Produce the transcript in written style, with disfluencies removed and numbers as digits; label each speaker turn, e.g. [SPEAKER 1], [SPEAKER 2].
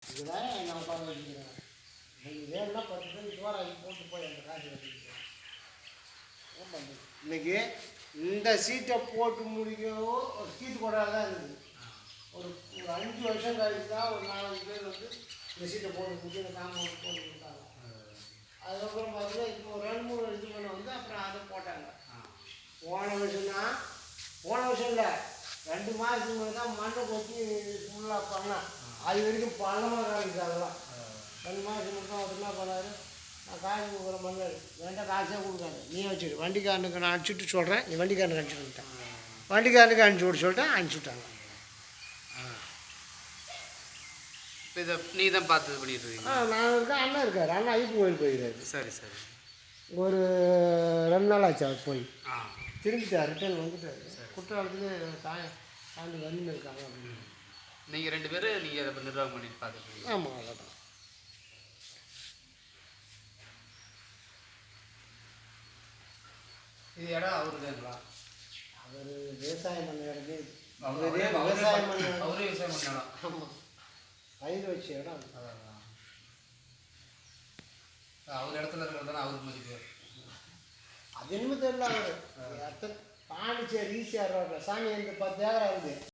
[SPEAKER 1] இதுதான் நான் உட்காந்து வச்சுக்கிறேன். நீங்கள் வேணும்னா 10 பேர் சோறாக்கி போட்டு போய் அந்த காசு வச்சுக்கிறேன். இன்னைக்கு இந்த சீட்டை போட்டு முடிக்கவும் ஒரு சீட்டு போடாத தான் இருக்குது. ஒரு 5 வருஷம் கழிச்சு தான் ஒரு 4 பேர் வந்து இந்த சீட்டை போட்டு முடிச்சு இந்த காம்பவுண்ட் போட்டு கொடுத்தாங்க. அதுக்கப்புறம் பார்த்தீங்கன்னா இப்போ ஒரு 2-3 இது பண்ண வந்து அப்புறம் அதை போட்டாங்க. போன வருஷம் இல்லை 2 மாதத்துக்கு முன்னாடி தான் மண்ணை கொத்தி ஃபுல்லாக பண்ணேன். அது வரைக்கும் பள்ளமாக காமிச்சு அதெல்லாம் 2 மாதத்துக்கு முன்னாடி தான் அவர் என்ன பண்ணார், நான் காசு கொடுக்குற மண்ணு வேண்டாம் காசே கொடுக்காது நீ வச்சுடு, வண்டிக்காரனுக்கு நான் அனுப்பிச்சுட்டு சொல்கிறேன், நீ வண்டிக்காரனுக்கு அனுப்பிச்சு விட்டேன். வண்டிக்காரனுக்கு அனுப்பிச்சி விட சொல்லிட்டேன், அனுப்பிச்சி விட்டாங்க.
[SPEAKER 2] இப்போ இதை நீ தான் பார்த்து பண்ணிட்டு இருக்கீங்க?
[SPEAKER 1] நான் இருக்கேன், அண்ணன் இருக்கார், அண்ணன் ஐப்பு கோயில் போயிருக்காரு.
[SPEAKER 2] சரி சரி.
[SPEAKER 1] ஒரு 2 நாள் ஆச்சு அவர் போய் திரும்பிட்டார், ரிட்டர்ன் வந்துட்டார். குற்றாலத்துலேயே தாண்டி வந்து இருக்காங்க அப்படின்னு.
[SPEAKER 2] நீங்கள் 2 பேர் நீங்கள் அதை நிர்வாகம் பண்ணிட்டு பார்த்துருக்கீங்க?
[SPEAKER 1] ஆமாம், அவ்வளோதான்.
[SPEAKER 2] இது இடம் அவருதுங்களா?
[SPEAKER 1] அவர் விவசாயம் பண்ண இடமே
[SPEAKER 2] அவரே
[SPEAKER 1] விவசாயம் பண்ண
[SPEAKER 2] அவரே விவசாயம் பண்ணலாம்.
[SPEAKER 1] ஆமாம், பயிர் வச்ச இடம்.
[SPEAKER 2] அவர் இடத்துல இருக்கிறது தானே அவருக்கு மதிப்பு.
[SPEAKER 1] அது என்னமோ தெரியல. அவர் பாண்டிச்சேரி ஈஸியாக சாமி இந்த 10 ஏக்கரா இருக்குது.